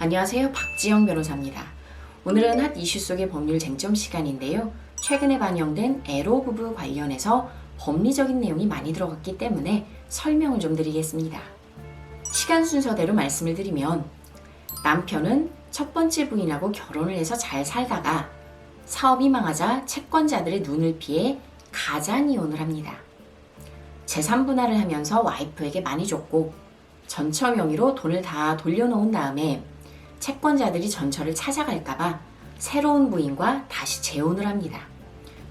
안녕하세요. 박지영 변호사입니다. 오늘은 핫 이슈 속의 법률 쟁점 시간인데요. 최근에 반영된 애로 부부 관련해서 법리적인 내용이 많이 들어갔기 때문에 설명을 좀 드리겠습니다. 시간 순서대로 말씀을 드리면 남편은 첫 번째 부인하고 결혼을 해서 잘 살다가 사업이 망하자 채권자들의 눈을 피해 가장 이혼을 합니다. 재산 분할을 하면서 와이프에게 많이 줬고 전처 명의로 돈을 다 돌려놓은 다음에 채권자들이 전처를 찾아갈까봐 새로운 부인과 다시 재혼을 합니다.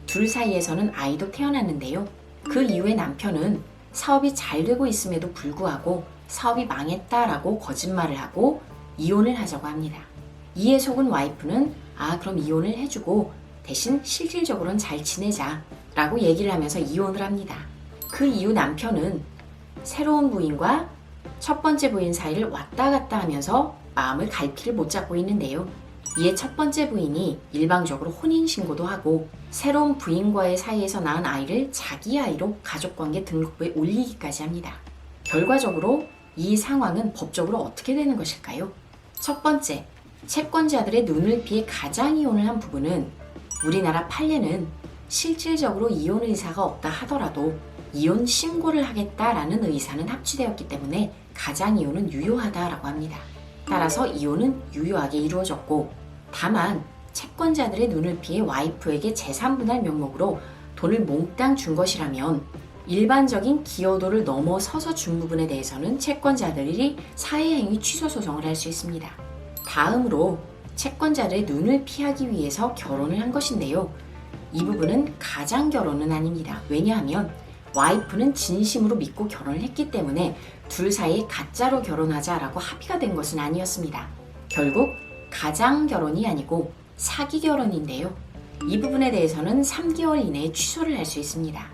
둘 사이에서는 아이도 태어났는데요. 그 이후에 남편은 사업이 잘 되고 있음에도 불구하고 사업이 망했다라고 거짓말을 하고 이혼을 하자고 합니다. 이에 속은 와이프는 그럼 이혼을 해주고 대신 실질적으로는 잘 지내자 라고 얘기를 하면서 이혼을 합니다. 그 이후 남편은 새로운 부인과 첫 번째 부인 사이를 왔다 갔다 하면서 마음을 갈피를 못 잡고 있는데요. 이에 첫 번째 부인이 일방적으로 혼인신고도 하고 새로운 부인과의 사이에서 낳은 아이를 자기 아이로 가족관계 등록부에 올리기까지 합니다. 결과적으로 이 상황은 법적으로 어떻게 되는 것일까요? 첫 번째, 채권자들의 눈을 피해 가장 이혼을 한 부분은 우리나라 판례는 실질적으로 이혼 의사가 없다 하더라도 이혼 신고를 하겠다라는 의사는 합치되었기 때문에 가장 이혼은 유효하다라고 합니다. 따라서 이혼은 유효하게 이루어졌고 다만 채권자들의 눈을 피해 와이프에게 재산 분할 명목으로 돈을 몽땅 준 것이라면 일반적인 기여도를 넘어서서 준 부분에 대해서는 채권자들이 사회행위 취소 소송을 할 수 있습니다. 다음으로 채권자들의 눈을 피하기 위해서 결혼을 한 것인데요. 이 부분은 가장 결혼은 아닙니다. 왜냐하면 와이프는 진심으로 믿고 결혼을 했기 때문에 둘 사이에 가짜로 결혼하자라고 합의가 된 것은 아니었습니다. 결국 가장 결혼이 아니고 사기 결혼인데요. 이 부분에 대해서는 3개월 이내에 취소를 할 수 있습니다.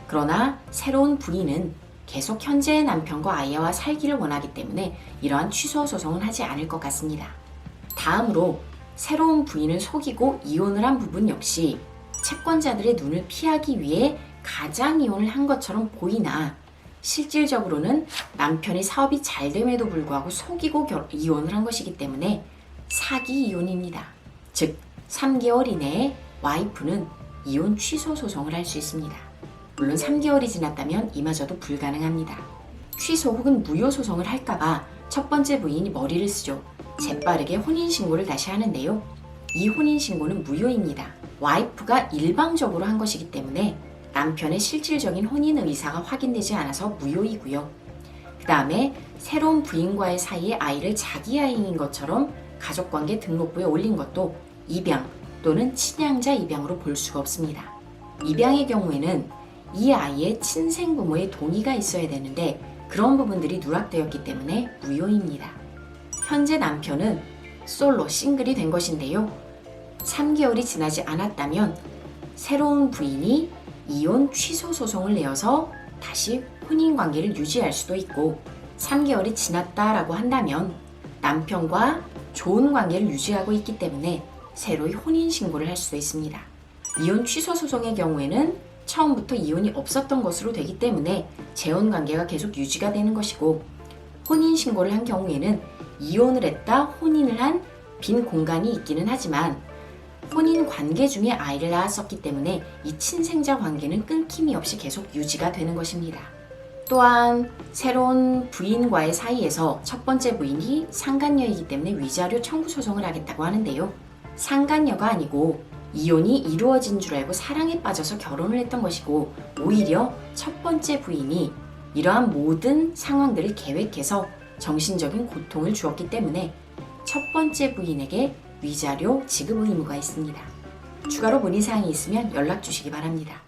그러나 새로운 부인은 계속 현재의 남편과 아이와 살기를 원하기 때문에 이러한 취소 소송은 하지 않을 것 같습니다. 다음으로 새로운 부인을 속이고 이혼을 한 부분 역시 채권자들의 눈을 피하기 위해 가장 이혼을 한 것처럼 보이나 실질적으로는 남편이 사업이 잘 됨에도 불구하고 속이고 이혼을 한 것이기 때문에 사기 이혼입니다. 즉 3개월 이내에 와이프는 이혼 취소 소송을 할 수 있습니다. 물론 3개월이 지났다면 이마저도 불가능합니다. 취소 혹은 무효 소송을 할까봐 첫 번째 부인이 머리를 쓰죠. 재빠르게 혼인신고를 다시 하는데요. 이 혼인신고는 무효입니다. 와이프가 일방적으로 한 것이기 때문에 남편의 실질적인 혼인 의사가 확인되지 않아서 무효이고요. 그 다음에 새로운 부인과의 사이에 아이를 자기 아이인 것처럼 가족관계 등록부에 올린 것도 입양 또는 친양자 입양으로 볼 수가 없습니다. 입양의 경우에는 이 아이의 친생부모의 동의가 있어야 되는데 그런 부분들이 누락되었기 때문에 무효입니다. 현재 남편은 솔로 싱글이 된 것인데요. 3개월이 지나지 않았다면 새로운 부인이 이혼 취소 소송을 내어서 다시 혼인관계를 유지할 수도 있고 3개월이 지났다라고 한다면 남편과 좋은 관계를 유지하고 있기 때문에 새로이 혼인신고를 할 수도 있습니다. 이혼 취소 소송의 경우에는 처음부터 이혼이 없었던 것으로 되기 때문에 재혼관계가 계속 유지가 되는 것이고 혼인신고를 한 경우에는 이혼을 했다 혼인을 한 빈 공간이 있기는 하지만 혼인 관계 중에 아이를 낳았었기 때문에 이 친생자 관계는 끊김이 없이 계속 유지가 되는 것입니다. 또한 새로운 부인과의 사이에서 첫 번째 부인이 상간녀이기 때문에 위자료 청구 소송을 하겠다고 하는데요. 상간녀가 아니고 이혼이 이루어진 줄 알고 사랑에 빠져서 결혼을 했던 것이고 오히려 첫 번째 부인이 이러한 모든 상황들을 계획해서 정신적인 고통을 주었기 때문에 첫 번째 부인에게 위자료 지급 의무가 있습니다. 추가로 문의사항이 있으면 연락 주시기 바랍니다.